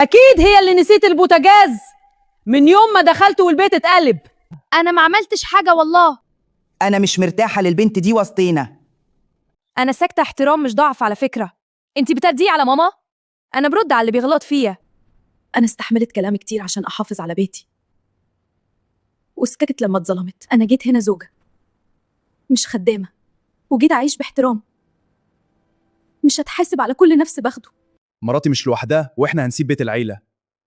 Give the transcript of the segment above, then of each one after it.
اكيد هي اللي نسيت البوتاجاز من يوم ما دخلت والبيت اتقلب. انا ما عملتش حاجة والله. أنا مش مرتاحة للبنت دي وسطينا. انا ساكته احترام مش ضعف على فكره. انتي بترديه على ماما؟ انا برد على اللي بيغلط فيا. أنا استحملت كلام كتير عشان أحافظ على بيتي، وسكتت لما اتظلمت. أنا جيت هنا زوجة مش خدامة، وجيت أعيش باحترام، مش هتحاسب على كل نفس باخده. مراتي مش لوحدها واحنا هنسيب بيت العيلة.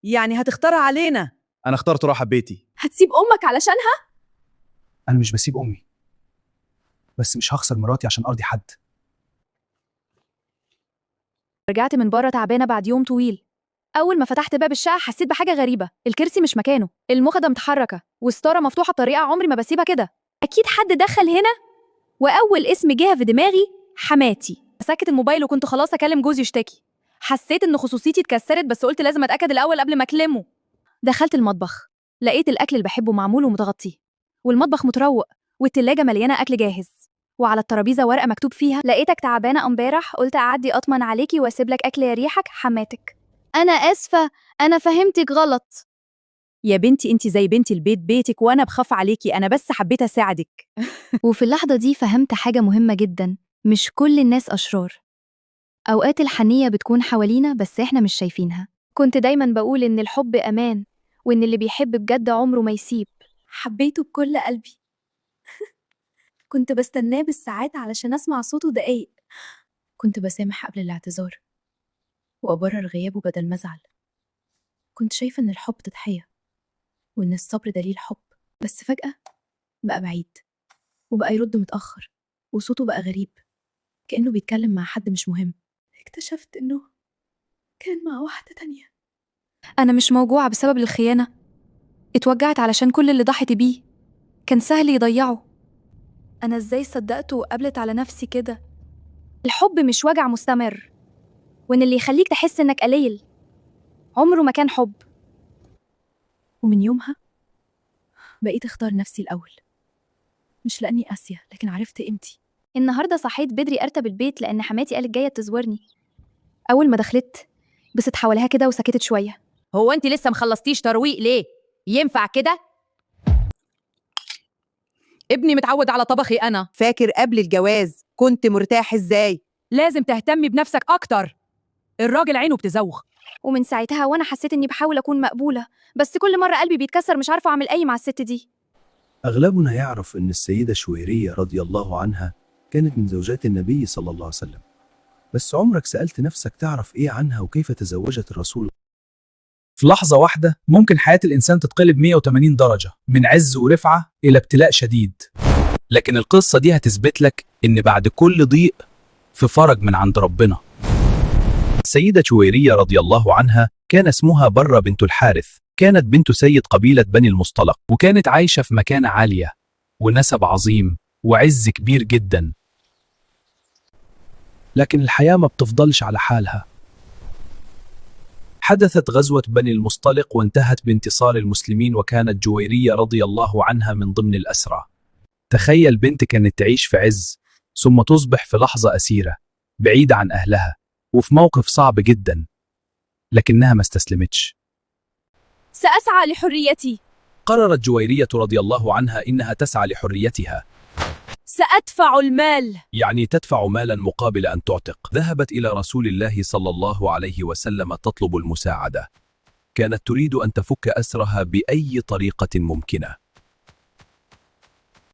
يعني هتختار علينا؟ انا اخترت راحة بيتي. هتسيب أمك علشانها؟ أنا مش بسيب أمي، بس مش هخسر مراتي عشان أرضي حد. رجعت من بره تعبانه بعد يوم طويل. اول ما فتحت باب الشقه حسيت بحاجه غريبه، الكرسي مش مكانه، المخده متحركه، والستاره مفتوحه بطريقه عمري ما بسيبها كده. اكيد حد دخل هنا. واول اسم جه في دماغي حماتي. مسكت الموبايل وكنت خلاص اكلم جوزي يشتكي. حسيت ان خصوصيتي اتكسرت، بس قلت لازم اتاكد الاول قبل ما اكلمه. دخلت المطبخ، لقيت الاكل اللي بحبه معمول ومتغطي، والمطبخ متروق، والتلاجة مليانه اكل جاهز، وعلى الترابيزه ورقه مكتوب فيها: لقيتك تعبانه امبارح، قلت اعدي اطمن عليكي واسيب لك اكل يريحك، حماتك. انا اسفة، انا فهمتك غلط. يا بنتي انت زي بنتي، البيت بيتك وانا بخاف عليكي، انا بس حبيت اساعدك. وفي اللحظة دي فهمت حاجة مهمة جدا، مش كل الناس أشرار. أوقات الحنية بتكون حوالينا بس إحنا مش شايفينها. كنت دايما بقول إن الحب أمان، وإن اللي بيحب بجد عمره ما يسيب. حبيته بكل قلبي. كنت بستناه بالساعات علشان أسمع صوته دقايق. كنت بسامح قبل الاعتذار وأبرر غيابه بدل ما أزعل. كنت شايفة إن الحب تضحية، وإن الصبر دليل حب. بس فجأة بقى بعيد، وبقى يرد متأخر، وصوته بقى غريب، كأنه بيتكلم مع حد مش مهم. اكتشفت إنه كان مع واحدة تانية. أنا مش موجوعة بسبب الخيانة، اتوجعت علشان كل اللي ضحت بيه كان سهل يضيعه. أنا إزاي صدقته وقبلت على نفسي كده؟ الحب مش وجع مستمر، وإن اللي يخليك تحس إنك قليل عمره ما كان حب. ومن يومها بقيت أختار نفسي الأول، مش لأني قاسية، لكن عرفت قيمتي. النهاردة صحيت بدري أرتب البيت لأن حماتي قالت جاية تزورني. أول ما دخلت بصت حواليها كده وسكتت شوية. هو انت لسه مخلصتيش ترويق ليه؟ ينفع كده؟ ابني متعود على طبخي انا. فاكر قبل الجواز كنت مرتاح إزاي؟ لازم تهتمي بنفسك اكتر، الراجل عينه بتزوغ. ومن ساعتها وأنا حسيت إني بحاول أكون مقبولة، بس كل مرة قلبي بيتكسر، مش عارفة أعمل أي مع الست دي. أغلبنا يعرف أن السيدة شويرية رضي الله عنها كانت من زوجات النبي صلى الله عليه وسلم، بس عمرك سألت نفسك تعرف إيه عنها وكيف تزوجت الرسول؟ في لحظة واحدة ممكن حياة الإنسان تتقلب 180 درجة، من عز ورفعة إلى ابتلاء شديد. لكن القصة دي هتثبت لك إن بعد كل ضيق في فرج من عند ربنا. السيدة شويرية رضي الله عنها كان اسمها برة بنت الحارث، كانت بنت سيد قبيلة بني المصطلق، وكانت عايشة في مكانة عالية ونسب عظيم وعز كبير جدا. لكن الحياة ما بتفضلش على حالها. حدثت غزوة بني المصطلق وانتهت بانتصار المسلمين، وكانت جويرية رضي الله عنها من ضمن الأسرى. تخيل بنت كانت تعيش في عز ثم تصبح في لحظة أسيرة بعيدة عن أهلها وفي موقف صعب جدا، لكنها ما استسلمتش. سأسعى لحريتي. قررت جويرية رضي الله عنها إنها تسعى لحريتها، سأدفع المال. يعني تدفع مالا مقابل أن تعتق. ذهبت إلى رسول الله صلى الله عليه وسلم تطلب المساعدة. كانت تريد أن تفك أسرها بأي طريقة ممكنة.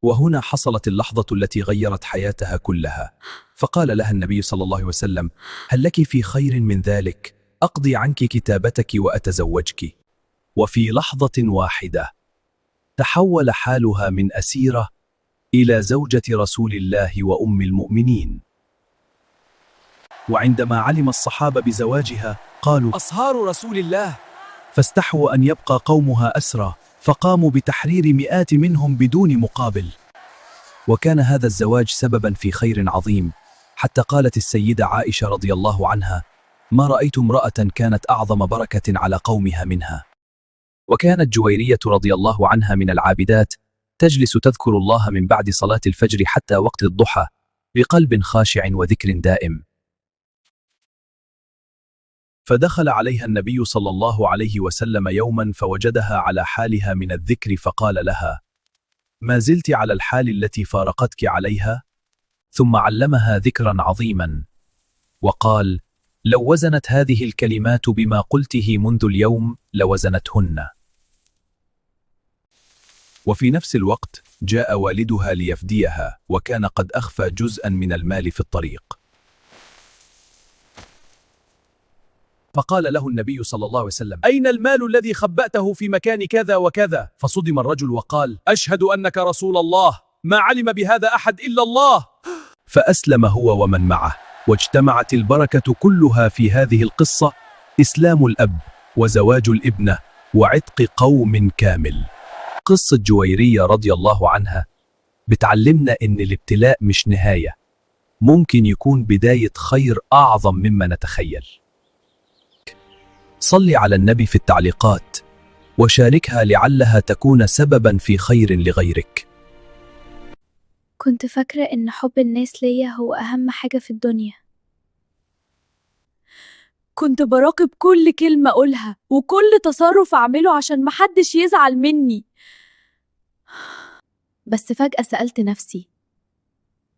وهنا حصلت اللحظة التي غيرت حياتها كلها. فقال لها النبي صلى الله عليه وسلم: هل لك في خير من ذلك؟ أقضي عنك كتابتك وأتزوجك. وفي لحظة واحدة تحول حالها من أسيرة إلى زوجة رسول الله وأم المؤمنين. وعندما علم الصحابة بزواجها قالوا: أصهار رسول الله. فاستحوا أن يبقى قومها أسرى، فقاموا بتحرير مئات منهم بدون مقابل. وكان هذا الزواج سببا في خير عظيم، حتى قالت السيدة عائشة رضي الله عنها: ما رأيت امرأة كانت أعظم بركة على قومها منها. وكانت جويرية رضي الله عنها من العابدات، تجلس تذكر الله من بعد صلاة الفجر حتى وقت الضحى بقلب خاشع وذكر دائم. فدخل عليها النبي صلى الله عليه وسلم يوما فوجدها على حالها من الذكر فقال لها: ما زلت على الحال التي فارقتك عليها؟ ثم علمها ذكرا عظيما وقال: لو وزنت هذه الكلمات بما قلته منذ اليوم لوزنتهن. وفي نفس الوقت جاء والدها ليفديها، وكان قد أخفى جزءا من المال في الطريق. فقال له النبي صلى الله عليه وسلم: أين المال الذي خبأته في مكان كذا وكذا؟ فصدم الرجل وقال: أشهد أنك رسول الله، ما علم بهذا أحد إلا الله. فأسلم هو ومن معه، واجتمعت البركة كلها في هذه القصة: إسلام الأب وزواج الابنة وعتق قوم كامل. قصة جويرية رضي الله عنها بتعلمنا إن الابتلاء مش نهاية، ممكن يكون بداية خير أعظم مما نتخيل. صلي على النبي في التعليقات وشاركها لعلها تكون سببا في خير لغيرك. كنت فاكرة إن حب الناس ليا هو أهم حاجة في الدنيا. كنت براقب كل كلمة أقولها وكل تصرف أعمله عشان محدش يزعل مني. بس فجأة سألت نفسي،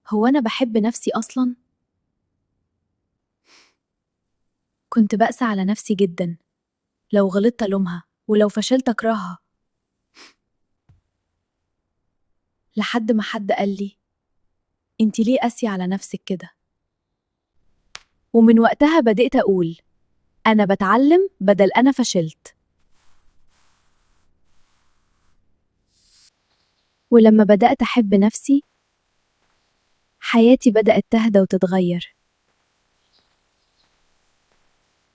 هو أنا بحب نفسي أصلاً؟ كنت بأسى على نفسي جداً، لو غلطت ألومها ولو فشلت أكرهها، لحد ما حد قال لي: انتي ليه قاسية على نفسك كده؟ ومن وقتها بدأت أقول أنا بتعلم بدل أنا فشلت. ولما بدأت أحب نفسي حياتي بدأت تهدى وتتغير.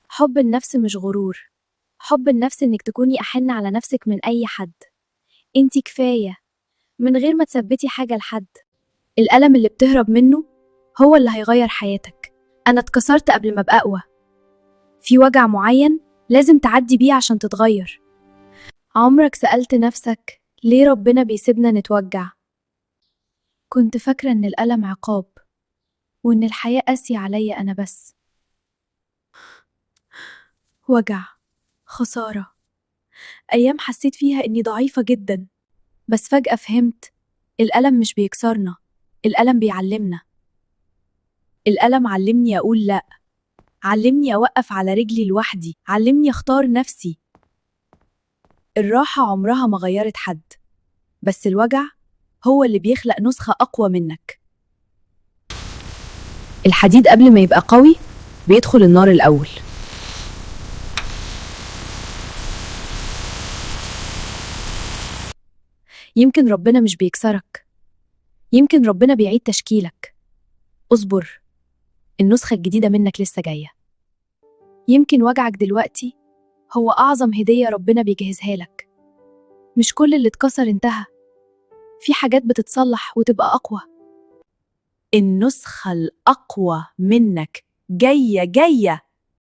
حب النفس مش غرور، حب النفس إنك تكوني أحن على نفسك من أي حد. انتي كفاية من غير ما تثبتي حاجة لحد. الألم اللي بتهرب منه هو اللي هيغير حياتك. أنا اتكسرت قبل ما أبقى أقوى. في وجع معين لازم تعدي بيه عشان تتغير. عمرك سألت نفسك ليه ربنا بيسيبنا نتوجع؟ كنت فاكرة إن الألم عقاب وإن الحياة قاسية عليا أنا بس. وجع، خسارة، أيام حسيت فيها إني ضعيفة جدا. بس فجأة فهمت الألم مش بيكسرنا، الألم بيعلمنا. الألم علمني أقول لأ، علمني أوقف على رجلي لوحدي، علمني أختار نفسي. الراحة عمرها ما غيرت حد، بس الوجع هو اللي بيخلق نسخة أقوى منك. الحديد قبل ما يبقى قوي بيدخل النار الأول. يمكن ربنا مش بيكسرك، يمكن ربنا بيعيد تشكيلك. اصبر، النسخة الجديدة منك لسه جاية. يمكن وجعك دلوقتي هو أعظم هدية ربنا بيجهزها لك. مش كل اللي اتكسر انتهى، في حاجات بتتصلح وتبقى أقوى. النسخة الأقوى منك جاية.